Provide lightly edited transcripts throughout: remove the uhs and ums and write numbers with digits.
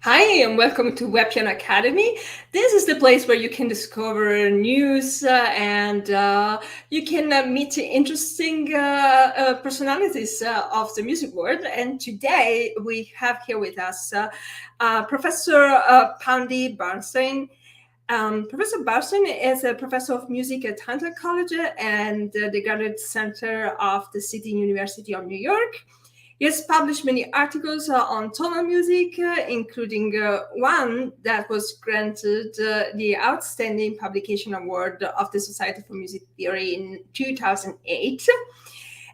Hi, and welcome to Web Piano Academy. This is the place where you can discover news and you can meet interesting personalities of the music world. And today we have here with us Professor Poundie Burstein. Professor Burstein is a professor of music at Hunter College and the Graduate Center of the City University of New York. He has published many articles on tonal music, including one that was granted the Outstanding Publication Award of the Society for Music Theory in 2008.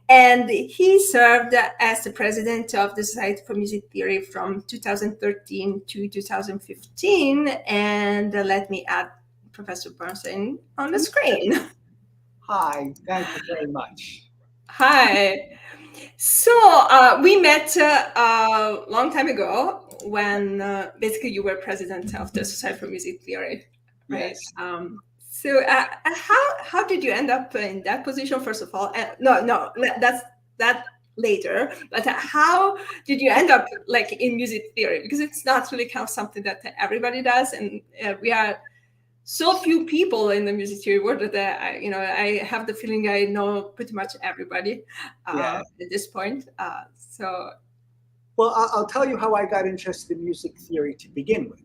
And he served as the president of the Society for Music Theory from 2013 to 2015. And let me add Professor Burstein on the screen. Hi, thank you very much. Hi. So we met a long time ago when basically you were president of the Society for Music Theory, right? Yes. So how did you end up in that position, first of all? No, that's that later. But how did you end up like in music theory? Because it's not really kind of something that everybody does, and we are so few people in the music theory world that I have the feeling I know pretty much everybody at this point. Well, I'll tell you how I got interested in music theory to begin with.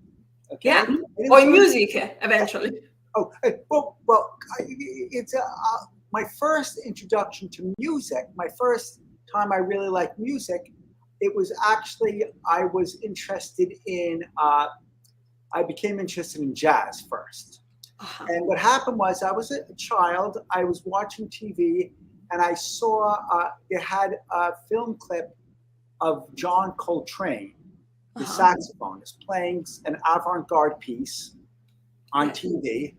Okay. Yeah, or music eventually. Oh, well, it's my first introduction to music. My first time I really liked music. It was actually I was interested in. I became interested in jazz first. Uh-huh. And what happened was I was a child, I was watching TV, and I saw it had a film clip of John Coltrane, the saxophonist, playing an avant-garde piece on TV.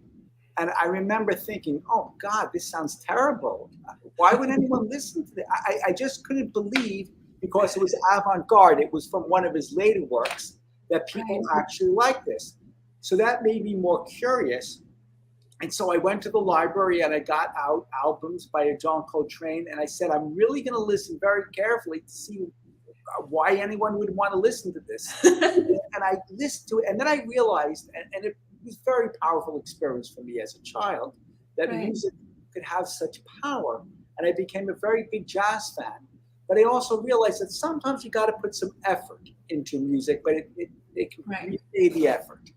And I remember thinking, oh God, this sounds terrible. Why would anyone listen to this? I just couldn't believe, because it was avant-garde, it was from one of his later works, that people actually like this. So that made me more curious. And so I went to the library and I got out albums by John Coltrane. And I said, I'm really going to listen very carefully to see why anyone would want to listen to this. And I listened to it. And then I realized, and it was a very powerful experience for me as a child, that music could have such power. And I became a very big jazz fan. But I also realized that sometimes you got to put some effort into music, but it can repay the effort.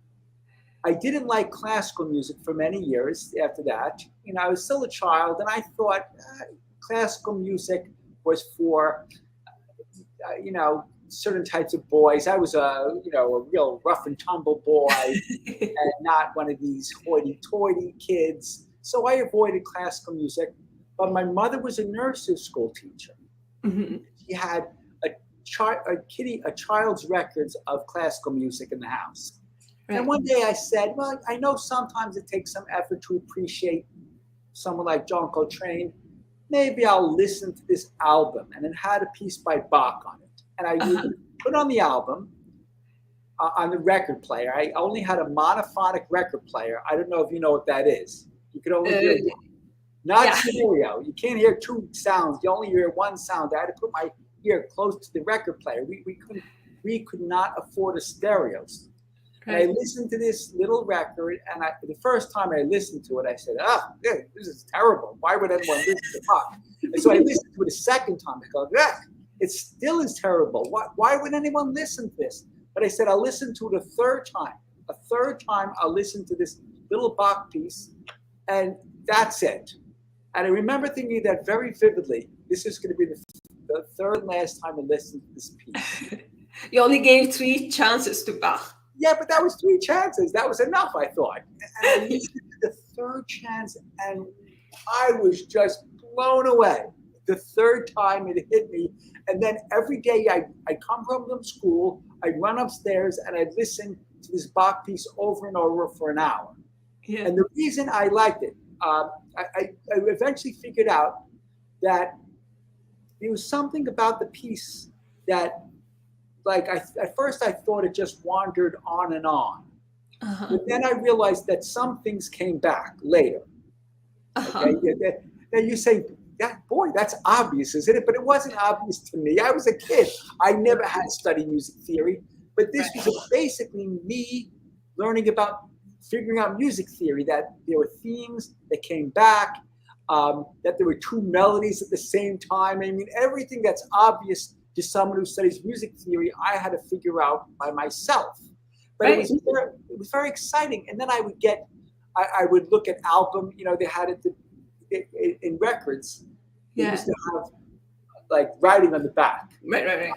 I didn't like classical music for many years after that. I was still a child, and I thought classical music was for, certain types of boys. I was a real rough and tumble boy and not one of these hoity-toity kids. So I avoided classical music. But my mother was a nursery school teacher. Mm-hmm. She had a child's records of classical music in the house. Right. And one day I said, well, I know sometimes it takes some effort to appreciate someone like John Coltrane. Maybe I'll listen to this album. And it had a piece by Bach on it. And I put on the album on the record player. I only had a monophonic record player. I don't know if you know what that is. You could only hear one. Not stereo. You can't hear two sounds. You only hear one sound. I had to put my ear close to the record player. We could not afford a stereo. And I listened to this little record, and the first time I listened to it, I said, this is terrible. Why would anyone listen to Bach? And so I listened to it a second time. I go, it still is terrible. Why would anyone listen to this? But I said, I'll listen to it a third time. A third time, I'll listen to this little Bach piece, and that's it. And I remember thinking that very vividly. This is going to be the third and last time I listened to this piece. You only gave 3 chances to Bach. Yeah, but that was 3 chances. That was enough, I thought. And I listened to the third chance, and I was just blown away. The third time it hit me. And then every day I'd come home from school, I'd run upstairs, and I'd listen to this Bach piece over and over for an hour. Yeah. And the reason I liked it, I eventually figured out that there was something about the piece that, at first I thought it just wandered on and on. Uh-huh. But then I realized that some things came back later. Uh-huh. Okay? Then you say, boy, that's obvious, isn't it? But it wasn't obvious to me. I was a kid. I never had studied music theory, but this was basically me learning about figuring out music theory, that there were themes that came back, that there were two melodies at the same time. I mean, everything that's obvious to someone who studies music theory, I had to figure out by myself. But it was very exciting. And then I would look at album, they had it in records. They used to have like writing on the back. Right.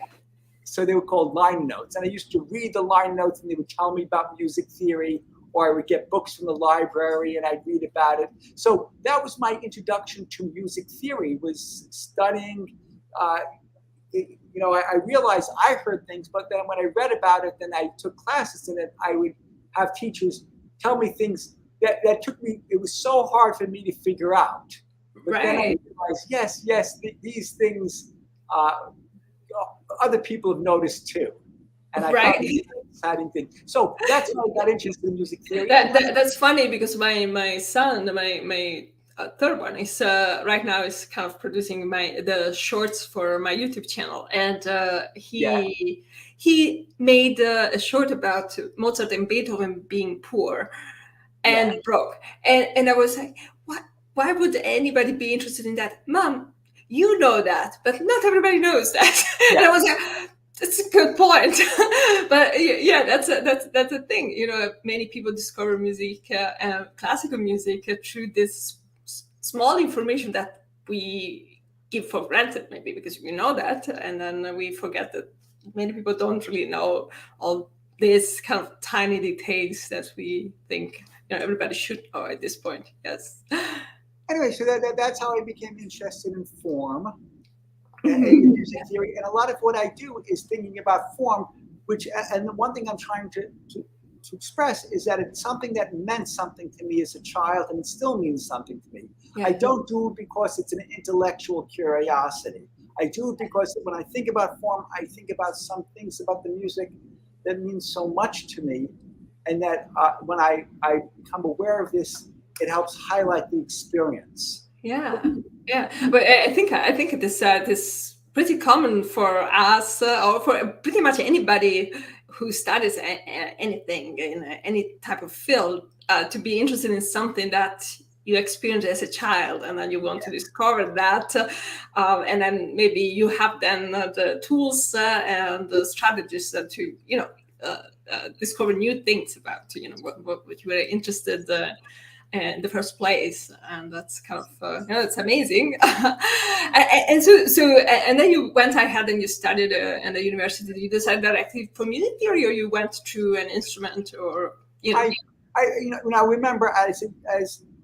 So they were called line notes. And I used to read the line notes and they would tell me about music theory, or I would get books from the library and I'd read about it. So that was my introduction to music theory, was studying. I realized I heard things, but then when I read about it, then I took classes in it, I would have teachers tell me things that took me, it was so hard for me to figure out. But then I realized, yes, these things other people have noticed too. And I thought it was an exciting thing. So that's how I got interested in music theory. That's funny because my son, my third one, is right now is kind of producing the shorts for my YouTube channel, and he made a short about Mozart and Beethoven being poor and broke, and I was like, why would anybody be interested in that, Mom? You know that, but not everybody knows that. And I was like, that's a good point. But that's a thing. Many people discover music, classical music, through this small information that we give for granted, maybe because we know that, and then we forget that many people don't really know all these kind of tiny details that we think everybody should know at this point. Yes. Anyway, so that's how I became interested in form and music theory. And a lot of what I do is thinking about form, and the one thing I'm trying to express is that it's something that meant something to me as a child, and it still means something to me. I don't do it because it's an intellectual curiosity. I do it because when I think about form, I think about some things about the music that means so much to me, and that when I become aware of this, it helps highlight the experience. Yeah. But I think this pretty common for us, or for pretty much anybody who studies anything in any type of field, to be interested in something that you experienced as a child, and then you want to discover that, and then maybe you have then the tools and the strategies to discover new things about what you were interested in the first place, and that's kind of it's amazing. and then you went ahead and you studied in the university. Did you decide directly for music theory, or you went through an instrument, or I remember as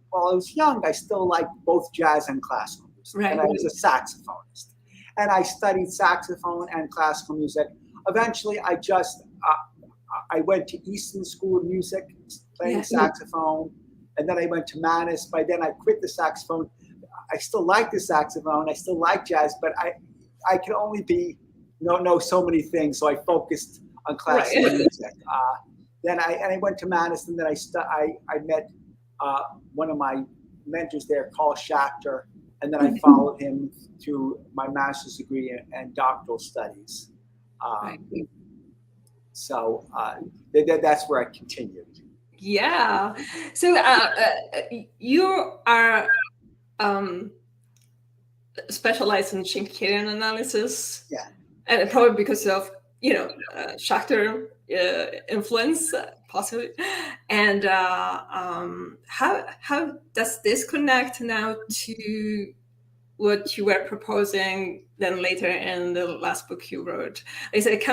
while I was young, I still liked both jazz and classical music, and I was a saxophonist, and I studied saxophone and classical music. Eventually, I went to Easton School of Music, playing saxophone. And then I went to Manus. By then, I quit the saxophone. I still like the saxophone. I still like jazz, but I can only know so many things. So I focused on classical music. Then I went to Manus, and then I met one of my mentors there, Carl Schachter, and then I followed him to my master's degree and doctoral studies. So that's where I continued. Yeah. So you are specialized in Schenkerian analysis. Yeah. And probably because of Schachter influence, possibly. And how does this connect now to what you were proposing then later in the last book you wrote? Is it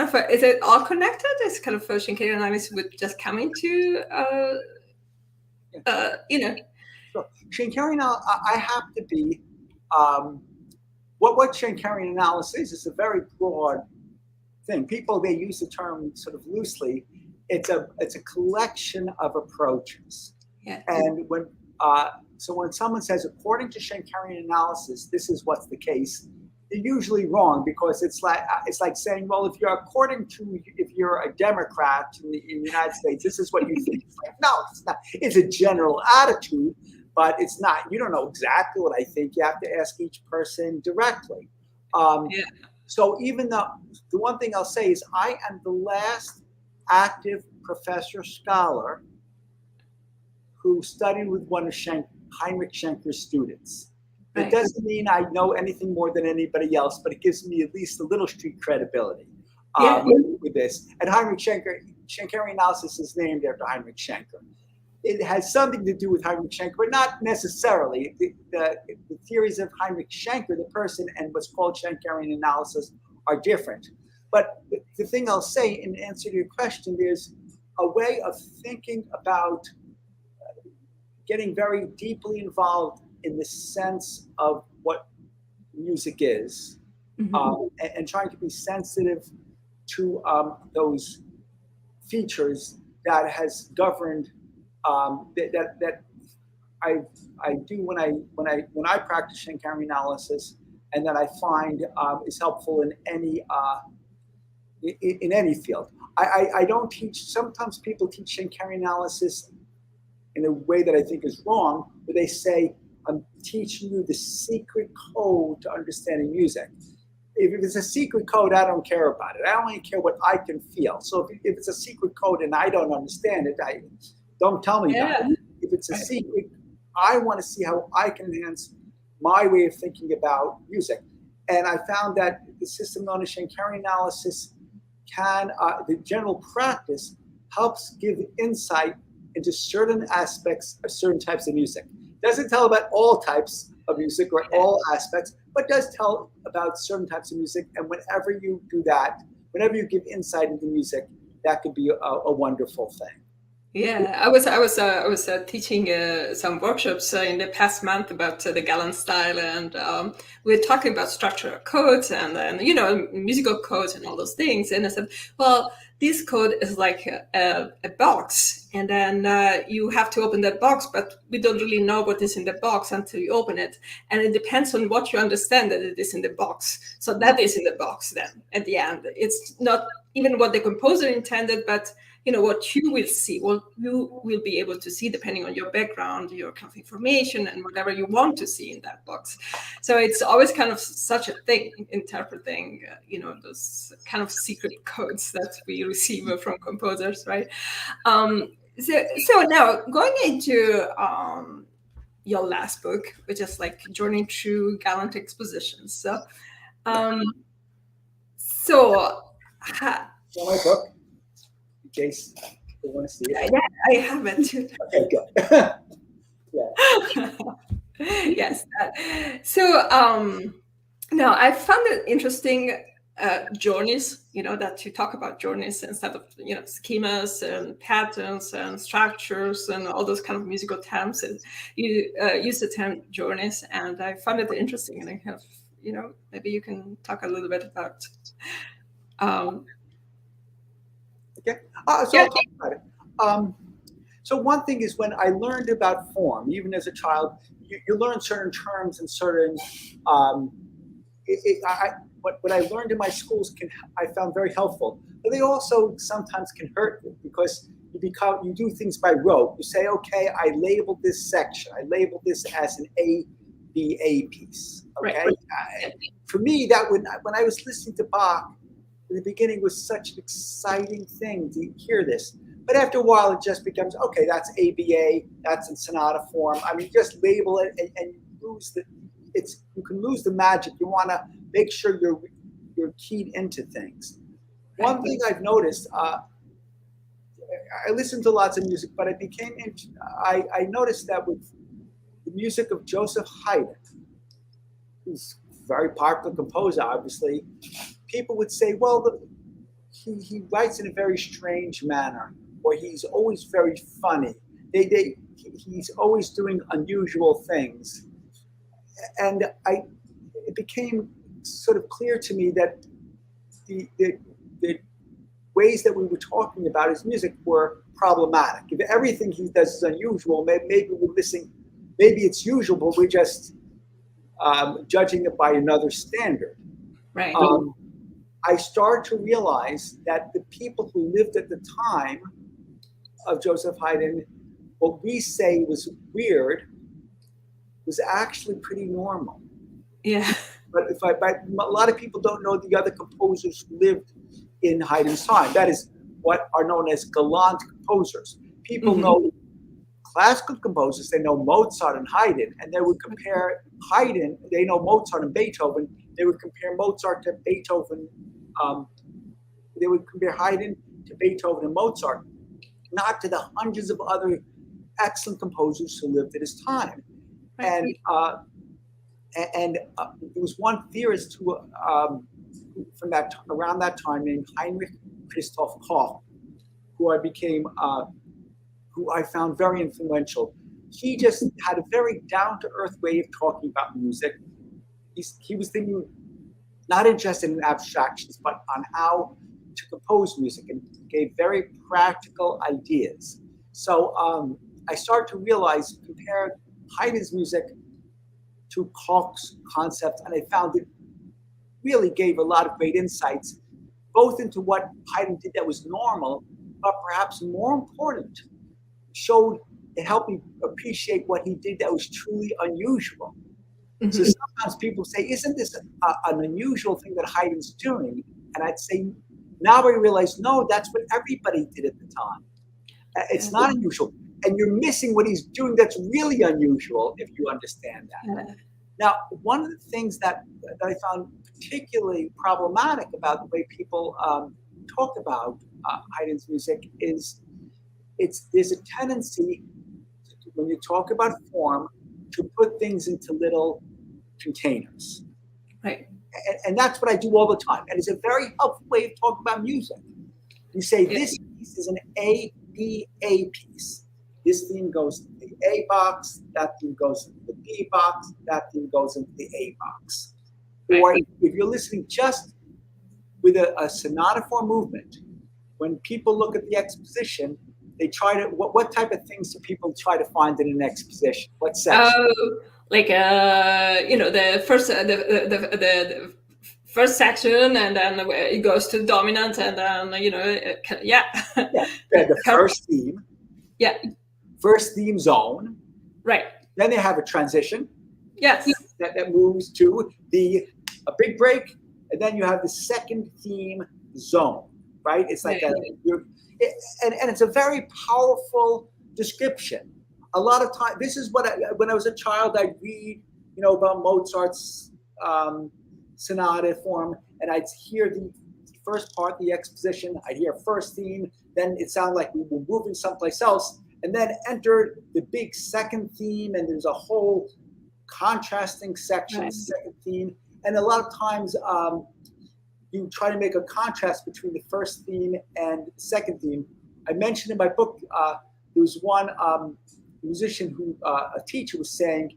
all connected? Is kind of Schenkerian analysis with just coming to So Schenkerian, I have to be what Schenkerian analysis is a very broad thing. People, they use the term sort of loosely. It's a collection of approaches. Yeah. And when someone says, according to Schenkerian analysis, this is what's the case, they're usually wrong, because it's like saying, well, if you're a Democrat in the United States, this is what you think. It's like, no, it's not. It's a general attitude, but it's not. You don't know exactly what I think. You have to ask each person directly. Yeah. So even though the one thing I'll say is I am the last active professor scholar who studied with one of Heinrich Schenker's students. It Right. doesn't mean I know anything more than anybody else, but it gives me at least a little street credibility Yeah. with this. And Heinrich Schenker, Schenkerian analysis is named after Heinrich Schenker. It has something to do with Heinrich Schenker, but not necessarily. The theories of Heinrich Schenker, the person, and what's called Schenkerian analysis are different. But the thing I'll say in answer to your question, there's a way of thinking about getting very deeply involved in the sense of what music is, and trying to be sensitive to those features that has governed that I do when I practice Schenkerian analysis, and that I find is helpful in any field. I don't teach. Sometimes people teach Schenkerian analysis in a way that I think is wrong, where they say, I'm teaching you the secret code to understanding music. If it's a secret code, I don't care about it. I only care what I can feel. So if it's a secret code and I don't understand it, don't tell me about it. If it's a secret, I want to see how I can enhance my way of thinking about music. And I found that the system known as Schenkerian analysis the general practice helps give insight into certain aspects of certain types of music. Doesn't tell about all types of music or all aspects, but does tell about certain types of music. And whenever you do that, whenever you give insight into music, that could be a wonderful thing. Yeah, I was teaching some workshops in the past month about the Gallant style, and we were talking about structural codes and musical codes and all those things. And I said, well, this code is like a box, and then you have to open that box, but we don't really know what is in the box until you open it, and it depends on what you understand that it is in the box. So that is in the box then at the end. It's not even what the composer intended, but what you will see, what you will be able to see depending on your background, your kind of information, and whatever you want to see in that box. So it's always kind of such a thing, interpreting, those kind of secret codes that we receive from composers, right? So now going into your last book, which is like Journey Through Galant Expositions. So, my book. In case you want to see it. Yeah, I have it too. Okay, good. Yeah. Yes. So now I found it interesting journeys, that you talk about journeys instead of, schemas and patterns and structures and all those kind of musical terms. And you use the term journeys, and I found it interesting. And I have, maybe you can talk a little bit about Okay. I'll talk about it. So one thing is, when I learned about form, even as a child, you learn certain terms and certain. What I learned in my schools I found very helpful, but they also sometimes can hurt you, because you do things by rote. You say, okay, I labeled this section. I labeled this as an ABA piece. Okay. Right. For me, when I was listening to Bach, in the beginning was such an exciting thing to hear this. But after a while, it just becomes, okay, that's ABA, that's in sonata form. I mean, just label it, and you lose you can lose the magic. You want to make sure you're keyed into things. One thing I've noticed, I listened to lots of music, but I noticed that with the music of Joseph Haydn, who's a very popular composer, obviously, people would say, well, he writes in a very strange manner, or he's always very funny. He's always doing unusual things. And it became sort of clear to me that the ways that we were talking about his music were problematic. If everything he does is unusual, maybe we're missing, maybe it's usual, but we're just judging it by another standard. Right. I started to realize that the people who lived at the time of Joseph Haydn, what we say was weird, was actually pretty normal. Yeah. But a lot of people don't know the other composers who lived in Haydn's time. That is what are known as Gallant Composers. People know classical composers, they know Mozart and Haydn, and they would compare Haydn, they know Mozart and Beethoven, they would compare Mozart to Beethoven, they would compare Haydn to Beethoven and Mozart, not to the hundreds of other excellent composers who lived at his time. And there was one theorist who, from around that time, named Heinrich Christoph Koch, who I found very influential. He just had a very down-to-earth way of talking about music. He was thinking, not interested in abstractions, but on how to compose music, and gave very practical ideas. So I started to realize, compare Haydn's music to Koch's concept, and I found it really gave a lot of great insights, both into what Haydn did that was normal, but perhaps more important, it helped me appreciate what he did that was truly unusual. So sometimes people say, isn't this an unusual thing that Haydn's doing? And I'd say, now I realize, no, that's what everybody did at the time. It's not unusual. And you're missing what he's doing that's really unusual if you understand that. Now, one of the things that I found particularly problematic about the way people talk about Haydn's music is there's a tendency, when you talk about form, to put things into little containers. Right. And that's what I do all the time. And it's a very helpful way of talking about music. You say, this piece is an A-B-A piece. This theme goes into the A box, that theme goes into the B box, that theme goes into the A box. Right. Or if you're listening just with a sonata form movement, when people look at the exposition, they try to, what type of things do people try to find in an exposition? What section? Like the first section, and then it goes to dominant, and then the first theme. Yeah. First theme zone. Right. Then they have a transition. Yes. That moves to a big break, and then you have the second theme zone. Right. It's like and it's a very powerful description. A lot of time, this is what when I was a child, I'd read, about Mozart's sonata form, and I'd hear the first part, the exposition. I'd hear first theme, then it sounded like we were moving someplace else, and then entered the big second theme, and there's a whole contrasting section, second theme, and a lot of times you try to make a contrast between the first theme and the second theme. I mentioned in my book, there was one musician a teacher was saying,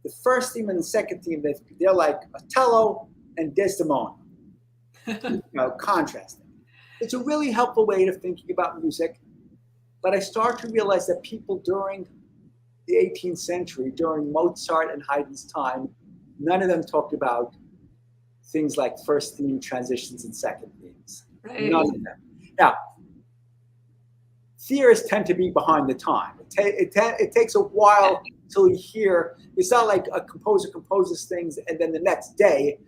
the first theme and the second theme, they're like Othello and Desdemona, contrasting. It's a really helpful way of thinking about music, but I start to realize that people during the 18th century, during Mozart and Haydn's time, none of them talked about things like first theme, transitions, and second themes. Right. None of them. Now, theorists tend to be behind the time. It takes a while till you hear. It's not like a composer composes things and then the next day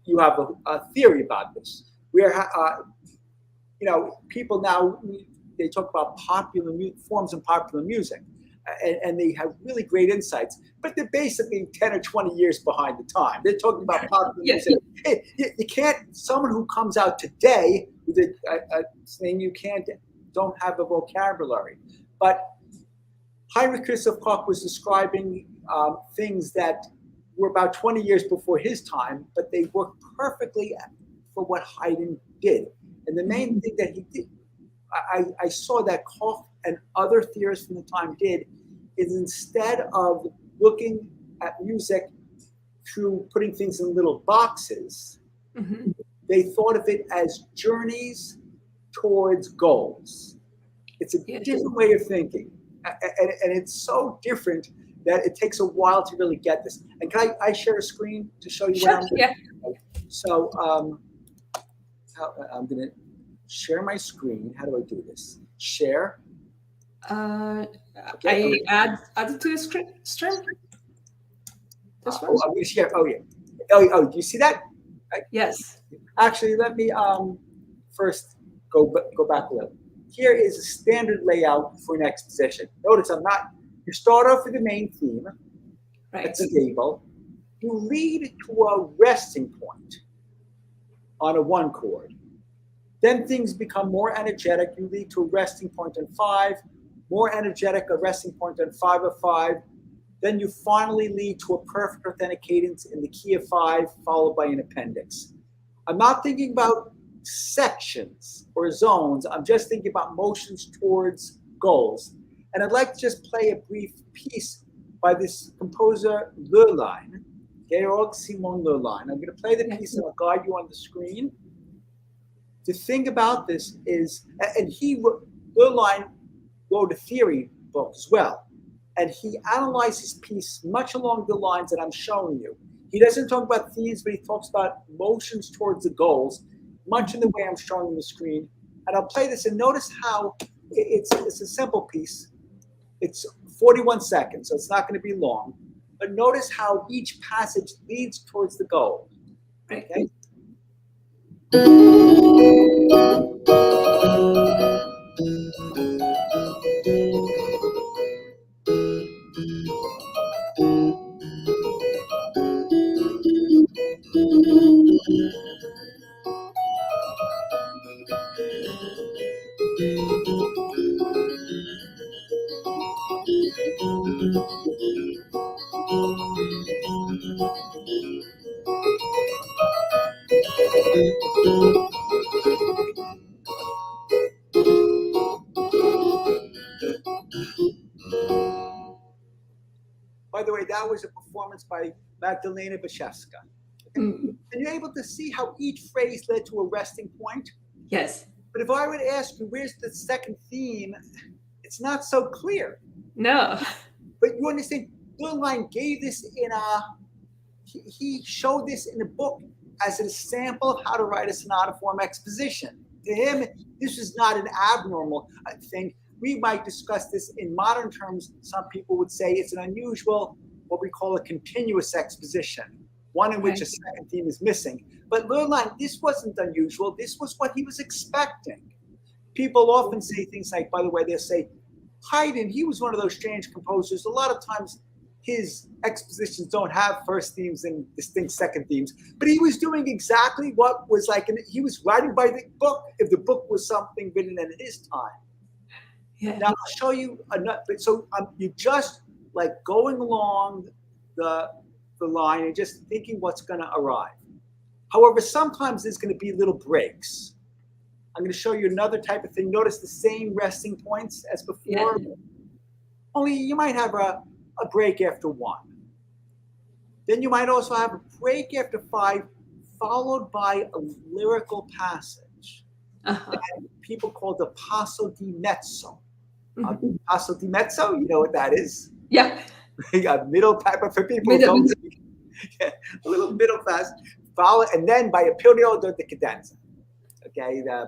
you have a theory about this. People now, they talk about popular forms in popular music, and they have really great insights, but they're basically 10 or 20 years behind the time. They're talking about popular music. You can't, someone who comes out today with a thing, don't have a vocabulary. But Heinrich Christoph Koch was describing things that were about 20 years before his time, but they worked perfectly for what Haydn did. And the main thing that he did, I saw that Koch and other theorists from the time did, is instead of looking at music through putting things in little boxes, they thought of it as journeys towards goals. It's a different way of thinking. And it's so different that it takes a while to really get this. And can I share a screen to show you what I'm doing? Yeah. So I'm going to share my screen. How do I do this? Share. Okay. I add it to the stream. This Oh, one? I'm gonna share. Oh, yeah. Oh, do you see that? Yes. Actually, let me first go back a little. Here is a standard layout for an exposition. Notice you start off with the main theme. Right. It's a gable. You lead to a resting point on a 1 chord. Then things become more energetic. You lead to a resting point on 5, more energetic, a resting point on 5 of 5. Then you finally lead to a perfect authentic cadence in the key of 5, followed by an appendix. I'm not thinking about sections or zones. I'm just thinking about motions towards goals. And I'd like to just play a brief piece by this composer, Lurline, Georg Simon Lurline. I'm going to play the piece and I'll guide you on the screen. The thing about this is, and Lurline wrote a theory book as well, and he analyzed his piece much along the lines that I'm showing you. He doesn't talk about themes, but he talks about motions towards the goals, much in the way I'm showing on the screen. And I'll play this and notice how it's a simple piece. It's 41 seconds, so it's not going to be long. But notice how each passage leads towards the goal. Okay? By the way, that was a performance by Magdalena Bashevska. And you're able to see how each phrase led to a resting point. Yes. But if I were to ask you, where's the second theme? It's not so clear. No. But you understand, Lurline gave this he showed this in a book as a sample of how to write a sonata form exposition. To him, this is not an abnormal thing. We might discuss this in modern terms. Some people would say it's an unusual, what we call a continuous exposition, one in which a second theme is missing. But Lurline, this wasn't unusual. This was what he was expecting. People often say things like, by the way, they'll say, Haydn, he was one of those strange composers. A lot of times his expositions don't have first themes and distinct second themes, but he was doing exactly what was like, he was writing by the book if the book was something written in his time. Yeah. Now I'll show you another. So you just like going along the line and just thinking what's going to arrive. However, sometimes there's going to be little breaks. I'm going to show you another type of thing. Notice the same resting points as before. Yeah. Only you might have a break after 1. Then you might also have a break after 5, followed by a lyrical passage. That people call the passo di mezzo. Passo di mezzo, you know what that is? Yeah. A middle type of for people who don't speak. A little middle pass, follow, and then by a periodo di cadenza. Okay, the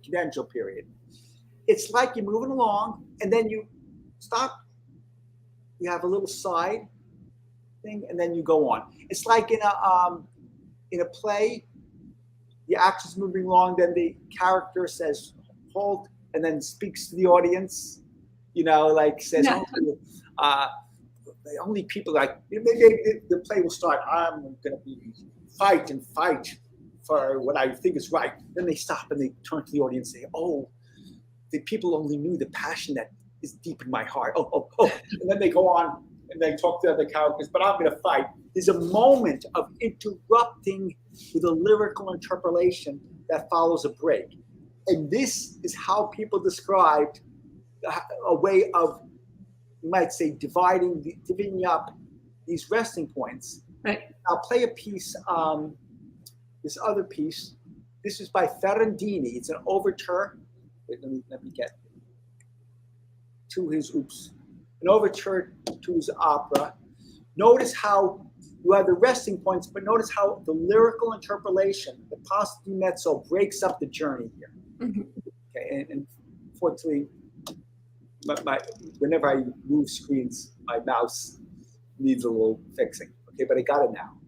cadential period. It's like you're moving along, and then you stop. You have a little side thing, and then you go on. It's like in a play, the actor's moving along, then the character says halt, and then speaks to the audience. You know, like says, only people like maybe the play will start. I'm going to be fight for what I think is right. Then they stop and they turn to the audience and say, "Oh, the people only knew the passion that is deep in my heart." Oh. And then they go on and they talk to other characters, but I'm going to fight. There's a moment of interrupting with a lyrical interpolation that follows a break. And this is how people described a way of, you might say, divvying up these resting points. Right. I'll play a piece, this other piece. This is by Ferrandini. It's an overture. Wait, let me get to his, an overture to his opera. Notice how you have the resting points, but notice how the lyrical interpolation, the passo di mezzo, breaks up the journey here. Okay, and unfortunately, whenever I move screens, my mouse needs a little fixing. Okay, but I got it now.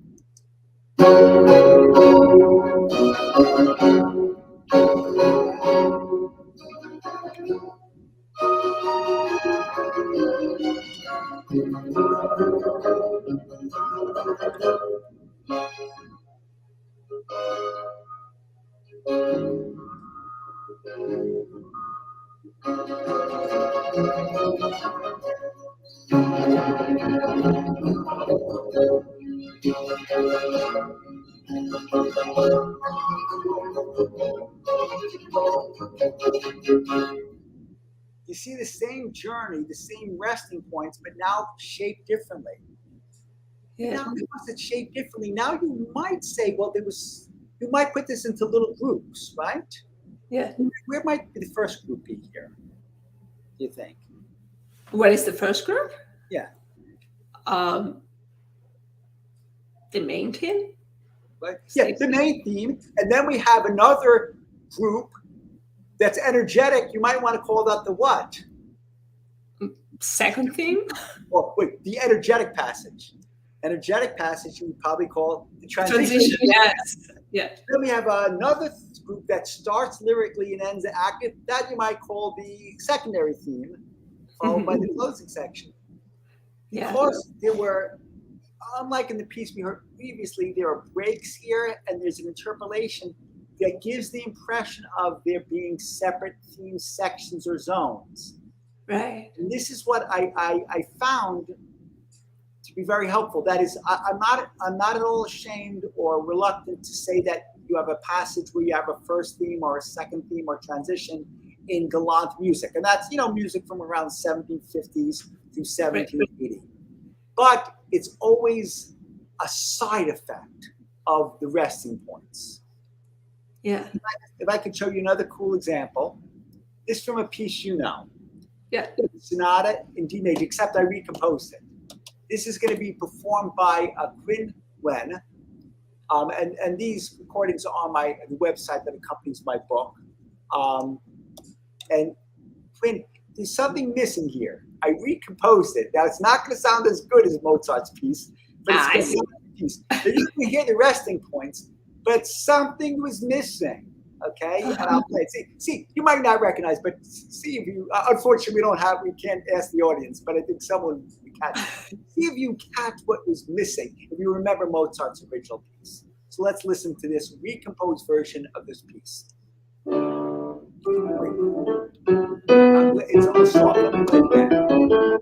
You see the same journey, the same resting points, but now shaped differently. Yeah. Now because it's shaped differently, now you might say, well, you might put this into little groups, right? Yeah. Where might the first group be here, do you think? What is the first group? Yeah. The main theme? Right? Yeah, the main theme. And then we have another group that's energetic. You might want to call that the what? Second theme? Oh, wait, the energetic passage. Energetic passage you would probably call the transition. Yes. Yeah. Then we have another group that starts lyrically and ends active. That you might call the secondary theme, followed by the closing section. Because there were, unlike in the piece we heard previously, there are breaks here and there's an interpolation that gives the impression of there being separate theme sections or zones. Right. And this is what I found to be very helpful. That is, I'm not at all ashamed or reluctant to say that you have a passage where you have a first theme or a second theme or transition in Galant music. And that's, music from around 1750s to 1780. But it's always a side effect of the resting points. Yeah. If I could show you another cool example, this is from a piece Yeah. Sonata in D major, except I recomposed it. This is going to be performed by Quinn Wen. And these recordings are on the website that accompanies my book. And Quinn, there's something missing here. I recomposed it. Now, it's not going to sound as good as Mozart's piece, but it's going to sound like a piece. You can hear the resting points, but something was missing. Okay, and I'll play it. See, you might not recognize, but see if you. Unfortunately, we can't ask the audience, but I think someone can. See if you catch what was missing. If you remember Mozart's original piece. So let's listen to this recomposed version of this piece. It's a little soft. Let me play it again.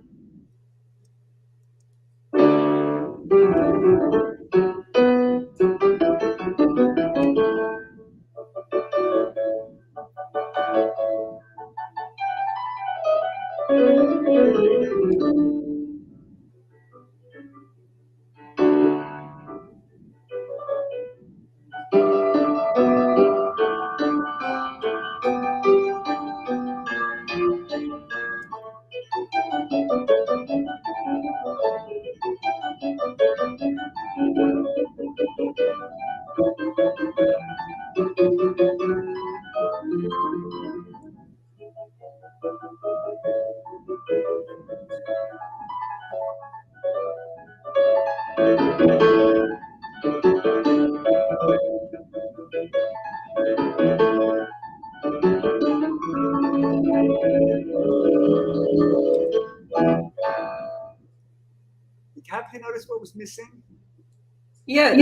Have you noticed what was missing? Yeah,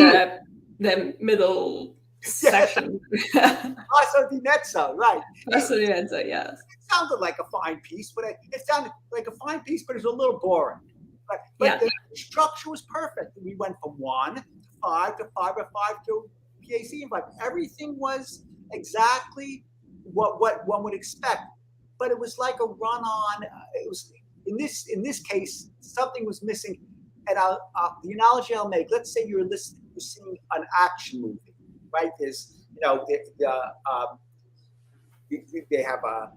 the middle section. Passo di mezzo, right. Passo di mezzo, yes. It sounded like a fine piece, but it sounded like a fine piece, but it was a little boring. Right? But the structure was perfect. We went from 1 to 5 to 5 to 5 to PAC and 5. Everything was exactly what one would expect. But it was like a run-on. It was in this case, something was missing. And the analogy I'll make, let's say you're seeing an action movie, right? There's, they have a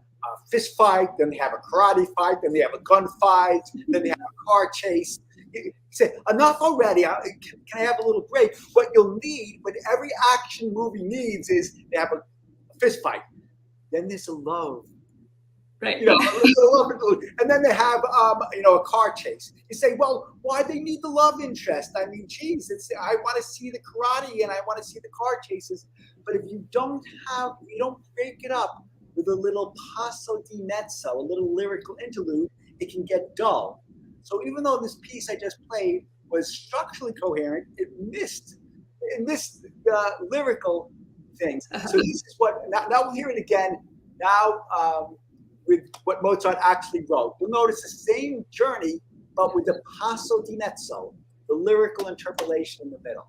fist fight, then they have a karate fight, then they have a gun fight, then they have a car chase. You say, enough already, can I have a little break? What you'll need, what every action movie needs is they have a fist fight. Then there's a love. Right. You know, a little love interlude. And then they have, you know, a car chase. You say, well, why they need the love interest? I mean, geez, I want to see the karate and I want to see the car chases. But if you don't break it up with a little passo di mezzo, a little lyrical interlude, it can get dull. So even though this piece I just played was structurally coherent, it missed the lyrical things. So this is what, now we'll hear it again. Now, with what Mozart actually wrote. You'll notice the same journey, but with the passo di mezzo, the lyrical interpolation in the middle.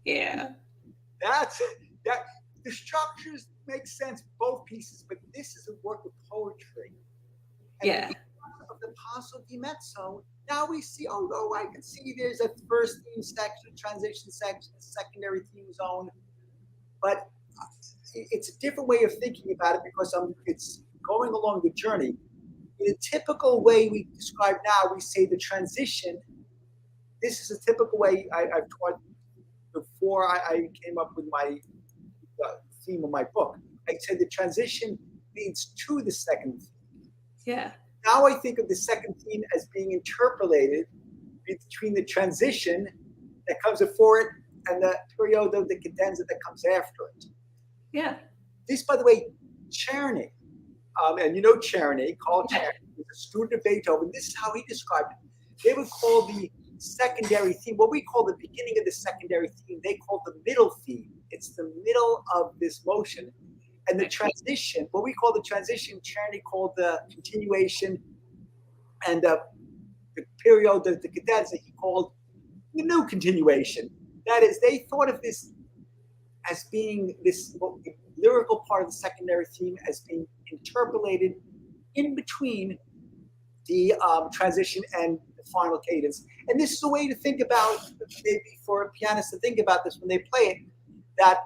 Yeah. That's it. That the structures make sense, both pieces, but this is a work of poetry. And Yeah. because of the passo di mezzo, now we see, although I can see there's a first theme section, transition section, secondary theme zone, but it's a different way of thinking about it because it's going along the journey. In a typical way we describe now, we say the transition. This is a typical way I've taught before I came up with my theme of my book. I said the transition leads to the second theme. Yeah. Now I think of the second theme as being interpolated between the transition that comes before it and the periodo di cadenza that comes after it. Yeah. This, by the way, Czerny, and you know Czerny, Carl Czerny, was a student of Beethoven. This is how he described it. They would call the secondary theme, what we call the beginning of the secondary theme, they call the middle theme. It's the middle of this motion. And the transition, what we call the transition, Czerny called the continuation, and the periodo di cadenza he called the new continuation. That is, they thought of this as being this lyrical part of the secondary theme as being interpolated in between the transition and the final cadence. And this is a way to think about, maybe for a pianist to think about this when they play it, that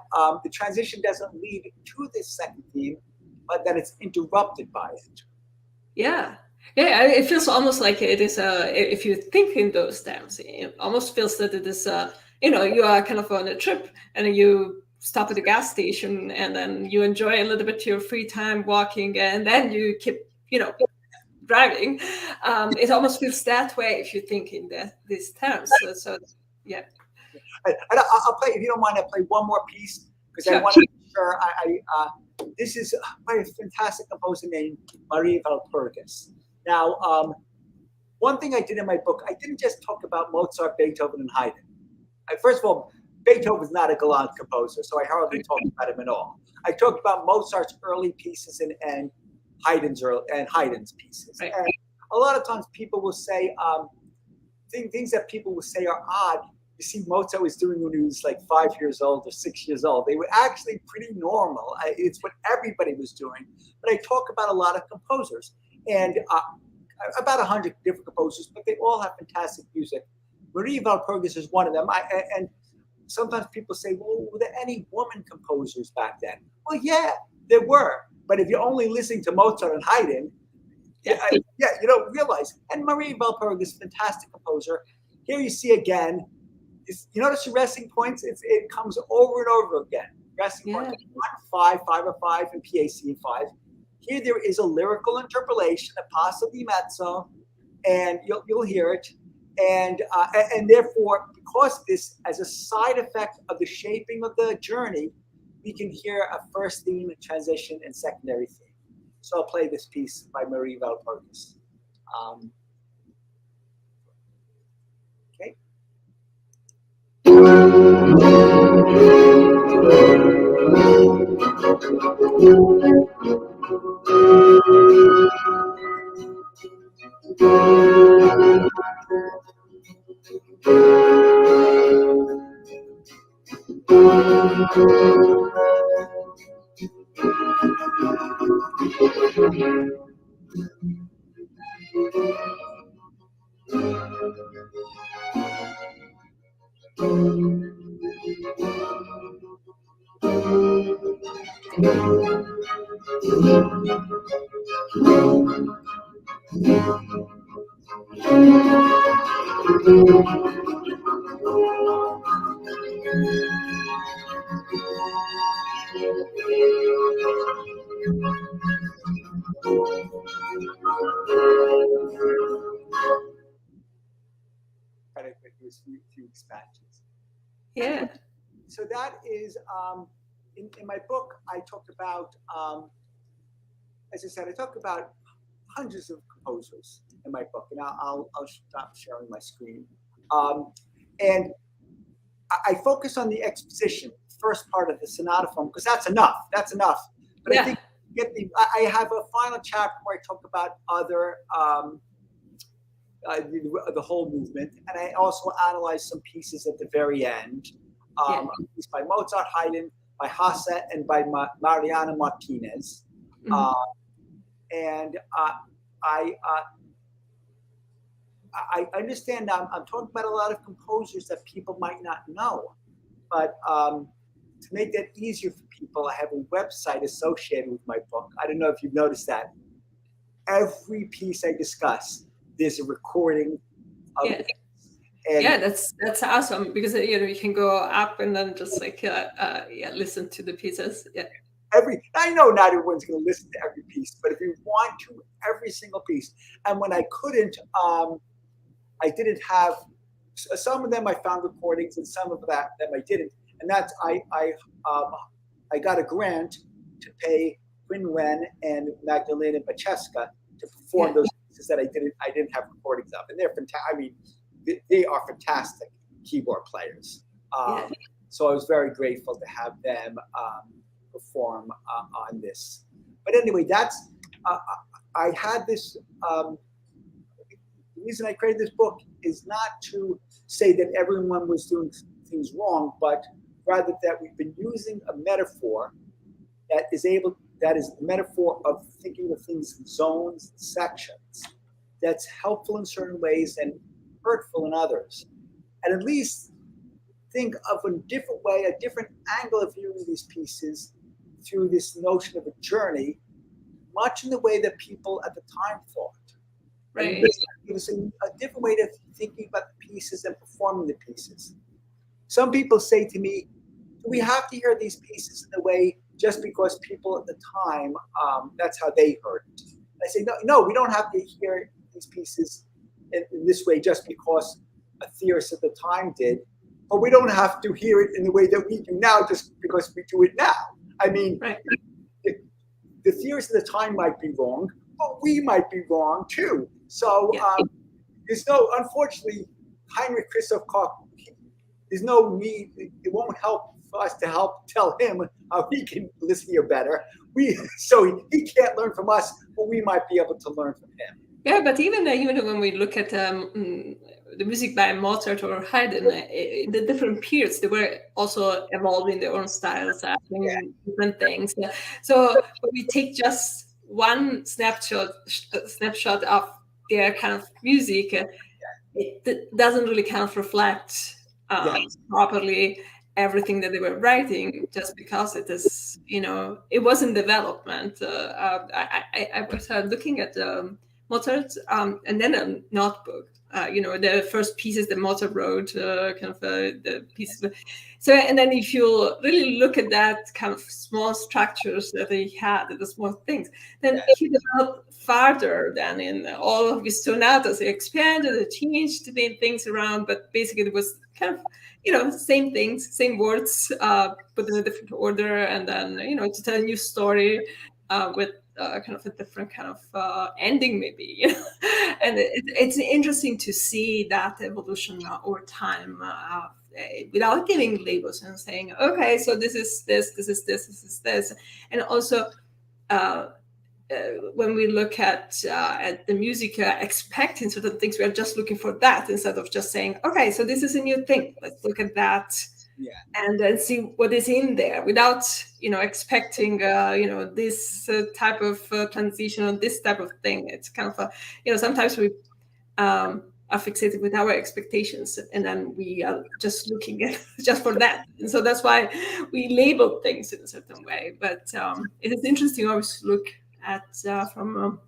the transition doesn't lead to this second theme, but that it's interrupted by it. Yeah. Yeah, it feels almost like it is if you think in those terms, it almost feels that it is you are kind of on a trip and you stop at the gas station and then you enjoy a little bit your free time walking and then you keep, driving. It almost feels that way if you think in these terms. So yeah. I'll play, if you don't mind, I'll play one more piece because Sure. I want to make sure this is by a fantastic composer named Maria Walpurgis. Now, one thing I did in my book, I didn't just talk about Mozart, Beethoven, and Haydn. First of all, Beethoven's not a Gallant composer, so I hardly talked about him at all. I talked about Mozart's early pieces and Haydn's pieces. Right. And a lot of times people will say, things that people will say are odd. You see, Mozart was doing when he was like 5 years old or 6 years old. They were actually pretty normal. It's what everybody was doing. But I talk about a lot of composers and about 100 different composers, but they all have fantastic music. Maria Walpurgis is one of them. And sometimes people say, well, were there any woman composers back then? Well, yeah, there were. But if you're only listening to Mozart and Haydn, Yeah. You don't realize. And Marie Valperg is a fantastic composer. Here you see again, you notice your resting points? It comes over and over again. Resting points 1, 5, 5 or 5, and PAC in 5. Here there is a lyrical interpolation, a passo di mezzo, and you'll hear it. And therefore, because this, as a side effect of the shaping of the journey, we can hear a first theme, transition, and secondary theme. So I'll play this piece by Marie Valperg. Okay. Kind of do a few expansions. Yeah. So that is in my book. I talked about, as I said, I talked about hundreds of composers in my book, and I'll stop sharing my screen. And I focus on the exposition, first part of the sonata form, because that's enough. That's enough. But I think I have a final chapter where I talk about other. The whole movement, and I also analyze some pieces at the very end. A piece by Mozart, Haydn, by Hasse, and by Mariana Martinez. And I understand I'm talking about a lot of composers that people might not know, but to make that easier for people, I have a website associated with my book. I don't know if you've noticed that. Every piece I discuss, there's a recording of it. And that's awesome, because you can go up and then just like listen to the pieces. I know not everyone's going to listen to every piece, but if you want to, every single piece. And when I couldn't, I didn't have some of them. I found recordings, and some of them I didn't. And that's I got a grant to pay Quinn Wen and Magdalena Bacheska to perform those pieces that I didn't have recordings of, and they're fantastic. I mean, they are fantastic keyboard players. So I was very grateful to have them perform on this. But anyway, that's I had this. The reason I created this book is not to say that everyone was doing things wrong, but rather that we've been using a metaphor that is the metaphor of thinking of things in zones, sections, that's helpful in certain ways and hurtful in others. And at least think of a different way, a different angle of viewing these pieces through this notion of a journey, much in the way that people at the time thought. Right. It was a different way of thinking about the pieces and performing the pieces. Some people say to me, do we have to hear these pieces in the way just because people at the time, that's how they heard it? I say, no, we don't have to hear these pieces in this way just because a theorist at the time did, but we don't have to hear it in the way that we do now just because we do it now. I mean, the theorists at the time might be wrong, but we might be wrong too. So there's unfortunately, Heinrich Christoph Koch, there's no need, it won't help for us to help tell him how he can listen here better. So he can't learn from us, but we might be able to learn from him. Yeah, but even when we look at the music by Mozart or Haydn, in the different periods, they were also evolving their own styles, doing different things. So when we take just one snapshot of their kind of music, it doesn't really kind of reflect properly everything that they were writing, just because it is, it was in development. I was looking at Mozart, and then a notebook. The first pieces that Mozart wrote, the pieces. So, and then if you really look at that kind of small structures that he had, the small things, then he developed farther than in all of his sonatas. He expanded, he changed the things around, but basically it was kind of, same things, same words, but in a different order, and then, to tell a new story with kind of a different kind of ending, maybe. And it's interesting to see that evolution over time, without giving labels and saying, okay, so this is this, this is this, this is this, and also when we look at the music, expecting certain things, we are just looking for that instead of just saying, okay, so this is a new thing. Let's look at that. Yeah. And then see what is in there without, expecting, this type of transition or this type of thing. It's kind of sometimes we are fixated with our expectations, and then we are just looking at just for that. And so that's why we label things in a certain way. But it is interesting always to look at from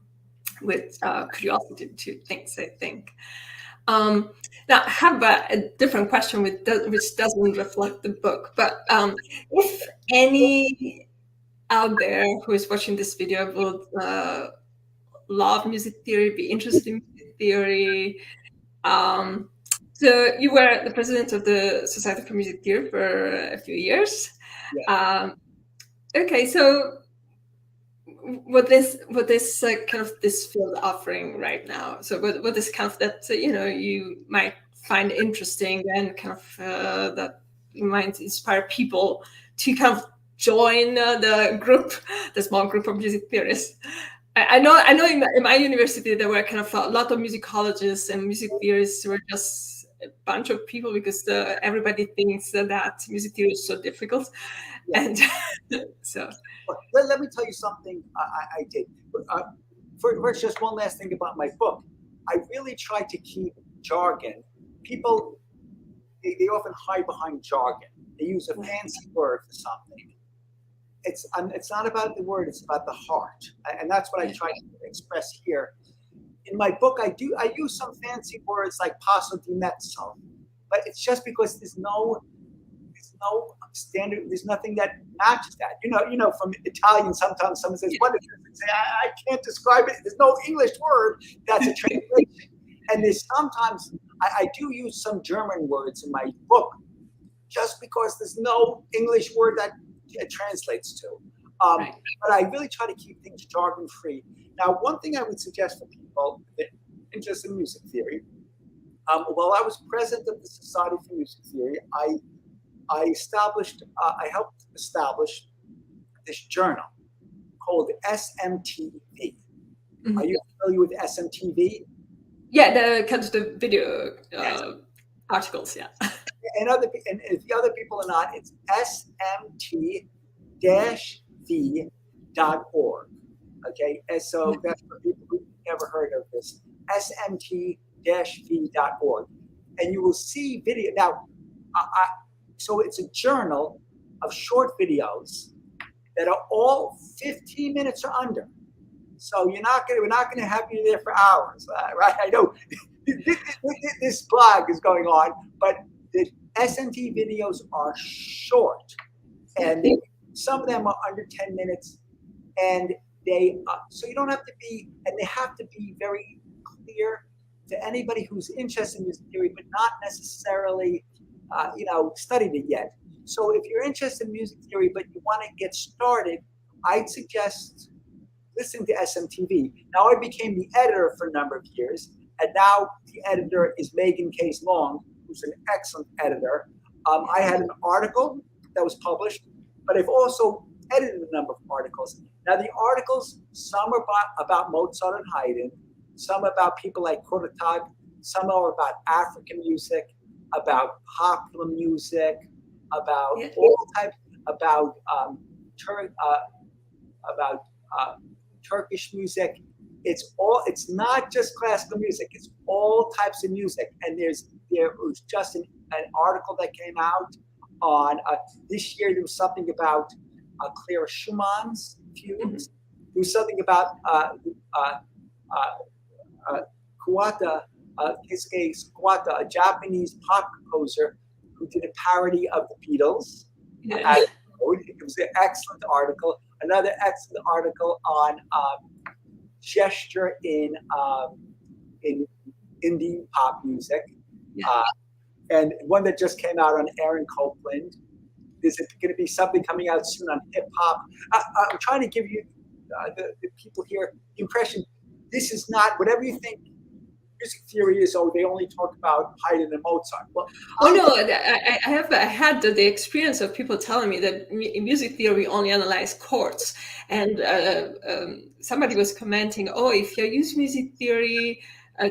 with curiosity to things, I think. Now, I have a different question which doesn't reflect the book, but if any out there who is watching this video would love music theory, be interested in music theory, so you were the president of the Society for Music Theory for a few years. Yeah. Okay, so what is kind of this field offering right now? So what is kind of that you might find interesting, and kind of that you might inspire people to kind of join the group, the small group of music theorists? I know in my university there were kind of a lot of musicologists, and music theorists were just a bunch of people because everybody thinks that music theory is so difficult. Yeah. And so let me tell you something I did. First, just one last thing about my book. I really tried to keep jargon. People, they often hide behind jargon. They use a fancy word for something. It's not about the word, it's about the heart. And that's what I try to express here. In my book, I use some fancy words like passo di mezzo, but it's just because there's no standard, there's nothing that matches that. From Italian, sometimes someone says, what is this? Say, I can't describe it. There's no English word that's a translation. And there's sometimes, I do use some German words in my book, just because there's no English word that it translates to. But I really try to keep things jargon-free. Now, one thing I would suggest for people that are interested in music theory, while I was president of the Society for Music Theory, I helped establish this journal called SMTV. Mm-hmm. Are you familiar with SMTV? Yeah, the video articles, yeah. And if the other people are not, it's smt-v.org. Okay, and so that's for people who've never heard of this. smt-v.org, and you will see video now. So it's a journal of short videos that are all 15 minutes or under. So we're not gonna have you there for hours, right? I know this blog is going on, but the SMT videos are short, and some of them are under 10 minutes, and so you don't have to be, and they have to be very clear to anybody who's interested in music theory, but not necessarily studied it yet. So if you're interested in music theory, but you want to get started, I'd suggest listening to SMTV. Now, I became the editor for a number of years, and now the editor is Megan Case Long, who's an excellent editor. I had an article that was published, but I've also edited a number of articles. Now, the articles, some are about Mozart and Haydn, some about people like Kurtag, some are about African music, about popular music, about all types, about Turkish music. It's not just classical music. It's all types of music. And there was just an article that came out on this year. There was something about Clara Schumann's fugues. There was something about Kuwata, Keisuke Kuwata, a Japanese pop composer who did a parody of the Beatles. Yeah. It was an excellent article. Another excellent article on gesture in indie pop music. Yeah. And one that just came out on Aaron Copland. There's going to be something coming out soon on hip hop. I'm trying to give you the people here the impression this is not whatever you think music theory is. Oh, they only talk about Haydn and Mozart. Well, I had the experience of people telling me that in music theory only analyze chords, and somebody was commenting, "Oh, if you use music theory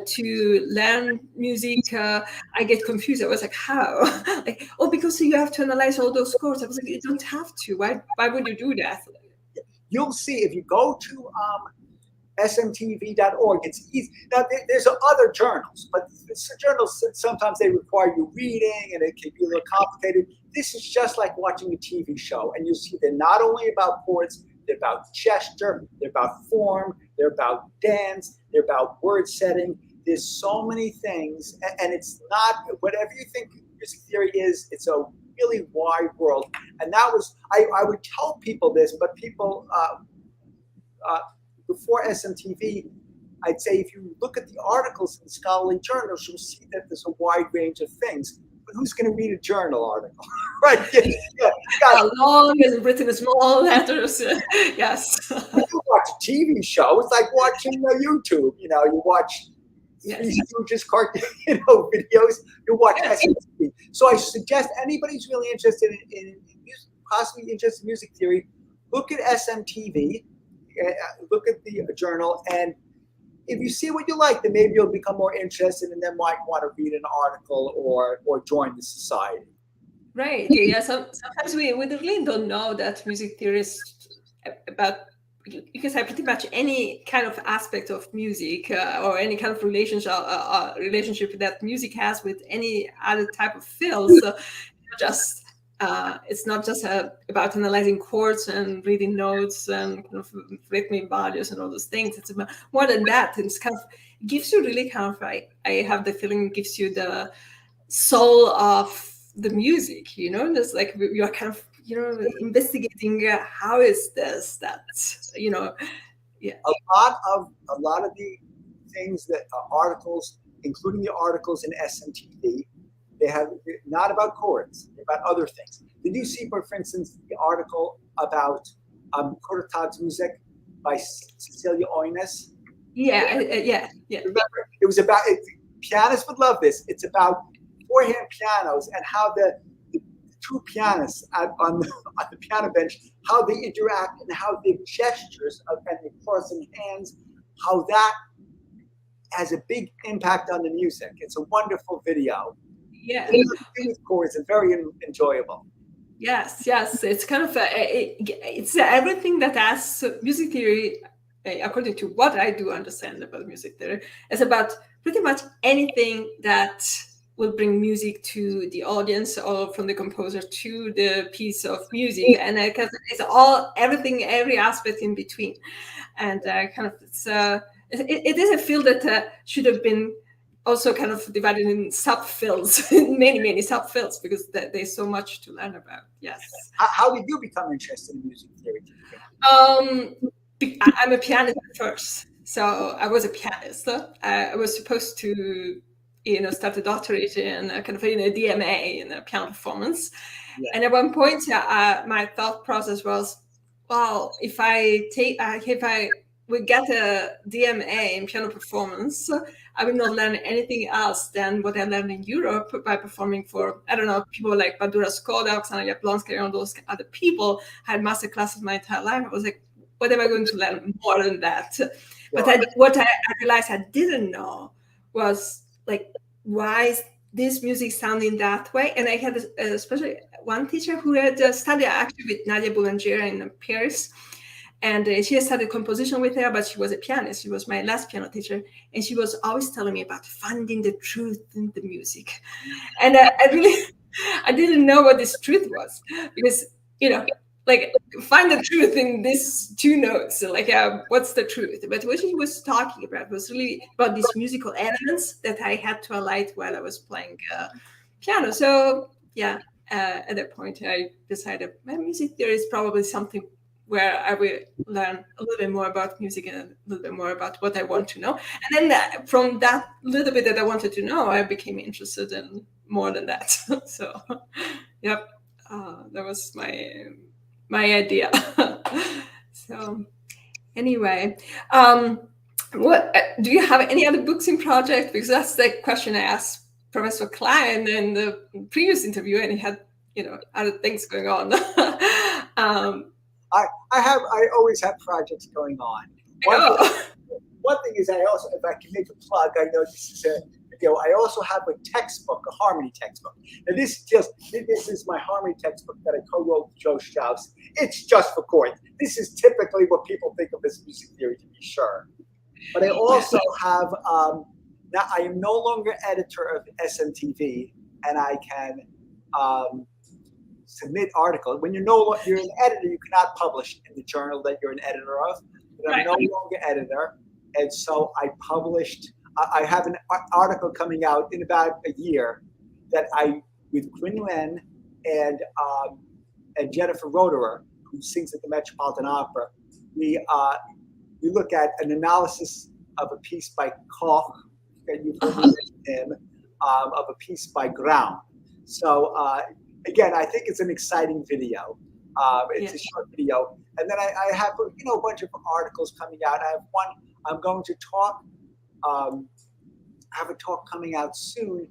to learn music, I get confused." I was like, "How?" Like, "Oh, because you have to analyze all those chords." I was like, "You don't have to. Why would you do that?" You'll see if you go to smtv.org. It's easy. Now, there's other journals, but journals, sometimes they require you reading and it can be a little complicated. This is just like watching a TV show. And you'll see they're not only about chords, they're about gesture, they're about form, they're about dance, they're about word setting. There's so many things. And it's not, whatever you think music theory is, it's a really wide world. And that was, I would tell people this, but people, before SMTV, I'd say if you look at the articles in scholarly journals, you'll see that there's a wide range of things. But who's going to read a journal article, right? Long and written in small letters. Yes. You watch a TV show, it's like watching YouTube. You know, you watch Three Stooges cartoon, videos. You watch SMTV. So I suggest anybody who's really interested in possibly interested in music theory, look at SMTV. Look at the journal, and if you see what you like, then maybe you'll become more interested and then might want to read an article or join the society. Right. Yeah. Sometimes we really don't know that music theory is about, you can say pretty much any kind of aspect of music or any kind of relationship that music has with any other type of field. So it's not just about analyzing chords and reading notes and kind of rhythmic values and all those things. It's about more than that. It's kind of gives you really kind of, I have the feeling, it gives you the soul of the music. There's like you're kind of investigating how is this that yeah. A lot of the things that articles, including the articles in SMTV. They have not about chords, about other things. Did you see, for instance, the article about Music by Cecilia Oines? Yeah. Remember, it was about, pianists would love this. It's about four-hand pianos and how the two pianists on the piano bench, how they interact and how the gestures and the crossing hands, how that has a big impact on the music. It's a wonderful video. Yeah, chords and very enjoyable. Yes, it's kind of it's everything that has music theory, according to what I do understand about music theory, is about pretty much anything that will bring music to the audience or from the composer to the piece of music, and it's everything, every aspect in between, and kind of it is a field that should have been also kind of divided in sub-fields, many sub-fields, because there's so much to learn about. Yes. How did you become interested in music theory? I'm a pianist first. So I was a pianist. I was supposed to, start a doctorate in a DMA in piano performance. Yeah. And at one point, my thought process was, well, if I would get a DMA in piano performance, I will not learn anything else than what I learned in Europe by performing for, I don't know, people like Badura Skoda, Oksana Jablonska, and all those other people. I had master classes my entire life. I was like, what am I going to learn more than that? But what I realized I didn't know was, like, why is this music sounding that way? And I had especially one teacher who had studied actually with Nadia Boulanger in Paris. And she had studied composition with her, but she was a pianist. She was my last piano teacher. And she was always telling me about finding the truth in the music. And I didn't know what this truth was. Because, like find the truth in these two notes. So like, what's the truth? But what he was talking about was really about these musical elements that I had to alight while I was playing piano. So yeah, at that point I decided my music theory is probably something where I will learn a little bit more about music and a little bit more about what I want to know. And then from that little bit that I wanted to know, I became interested in more than that. So, yep, that was my idea. So, anyway, what do you have any other books in project? Because that's the question I asked Professor Klein in the previous interview, and he had other things going on. I always have projects going on. One thing is, I also, if I can make a plug, I know this is a video. I also have a textbook, a harmony textbook. And this is my harmony textbook that I co-wrote with Joe Strauss. It's just for chords. This is typically what people think of as music theory, to be sure. But I also have now I am no longer editor of SMTV, and I can submit articles. When you're an editor, you cannot publish in the journal that you're an editor of. But I'm no longer editor, and so I published. I have an article coming out in about a year that with Quinn Lin and Jennifer Roederer, who sings at the Metropolitan Opera. We look at an analysis of a piece by Koch, that you've heard him, of a piece by Graun. So again, I think it's an exciting video. It's a short video, and then I have a bunch of articles coming out. I have one. I'm going to talk. Have a talk coming out soon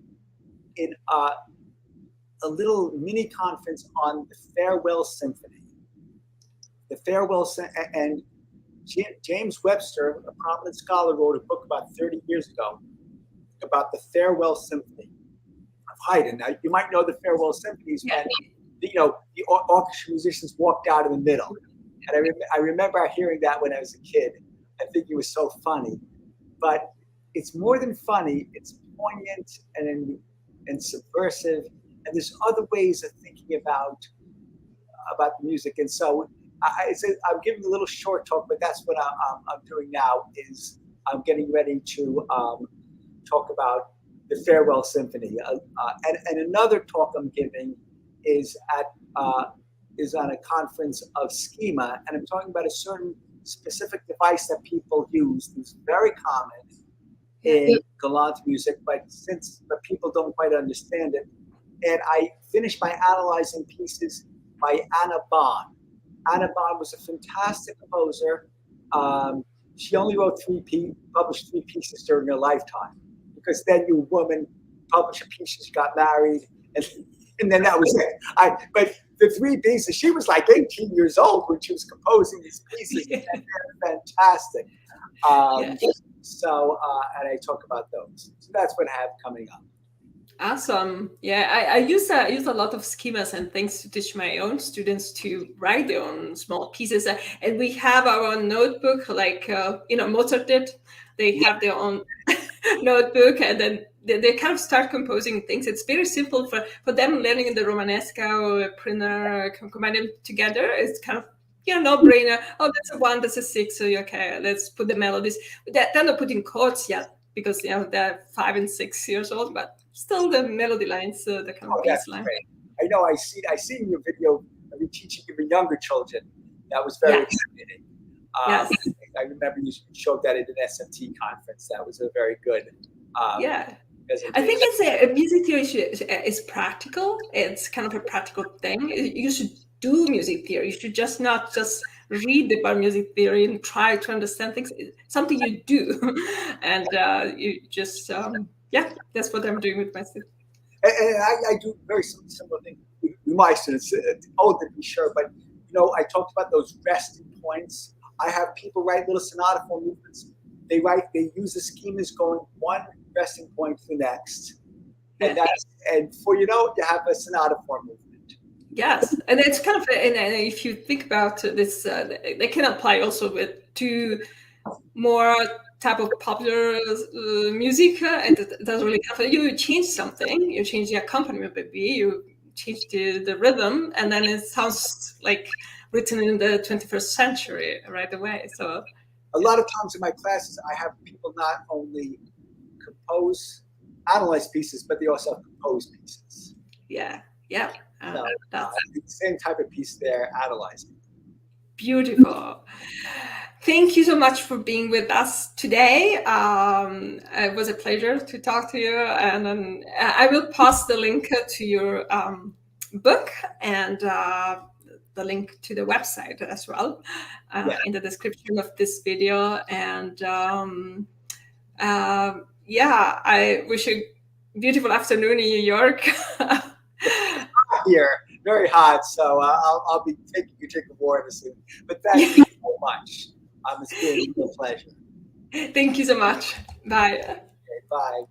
in a little mini conference on the Farewell Symphony. The Farewell and James Webster, a prominent scholar, wrote a book about 30 years ago about the Farewell Symphony of Haydn. Now, you might know the Farewell Symphonies when the orchestra musicians walked out in the middle. And I remember hearing that when I was a kid. I think it was so funny. But it's more than funny. It's poignant and subversive. And there's other ways of thinking about the music. And so I'm giving a little short talk, but that's what I'm doing now. Is I'm getting ready to talk about the Farewell Symphony. And another talk I'm giving is on a conference of schema, and I'm talking about a certain specific device that people use. It's very common in galant music, but people don't quite understand it. And I finished by analyzing pieces by Anna Bonn. Anna Bonn was a fantastic composer. She only published 3 pieces during her lifetime, because then you woman publish a piece, she got married, and then that was it. But the 3 pieces, she was like 18 years old when she was composing these pieces. And they're fantastic. So, and I talk about those. So that's what I have coming up. Awesome. Yeah, I use a lot of schemas and things to teach my own students to write their own small pieces. And we have our own notebook, like Mozart did. They have their own notebook, and then they kind of start composing things. It's very simple for them learning in the Romanesca or Priner, combine them together. It's kind of no-brainer. Oh, that's a 1, that's a 6. So okay, let's put the melodies. They're not putting chords yet, because they're 5 and 6 years old, but still the melody lines, the kind of bass line. Great. I know. I seen your video of you teaching even younger children. That was very exciting. Yes. I remember you showed that at an SMT conference. That was a very good. I think it's a music theory is practical. It's kind of a practical thing. You should do music theory. You should not just read about music theory and try to understand things. It's something you do, and you just that's what I'm doing with my students. And I do very similar thing with my students. To be sure, but I talked about those resting points. I have people write little sonata form movements. They use the schemas going one resting point to the next, and for you have a sonata form movement. Yes, and it's kind of and if you think about this, they can apply also to more type of popular music. And it doesn't really happen. You change something, you change the accompaniment, maybe you change the rhythm, and then it sounds like written in the 21st century right away. So a lot of times in my classes, I have people not only analyze pieces, but they also compose pieces. yeah. So, That's the same type of piece they're analyzing. beautiful. Thank you so much for being with us today. It was a pleasure to talk to you, and I will post the link to your book and the link to the website as well in the description of this video. And I wish you a beautiful afternoon in New York. Here, very hot, so I'll be taking a drink of water soon. But thank you so much. It's been a pleasure. Thank you so much. Bye. Okay, bye.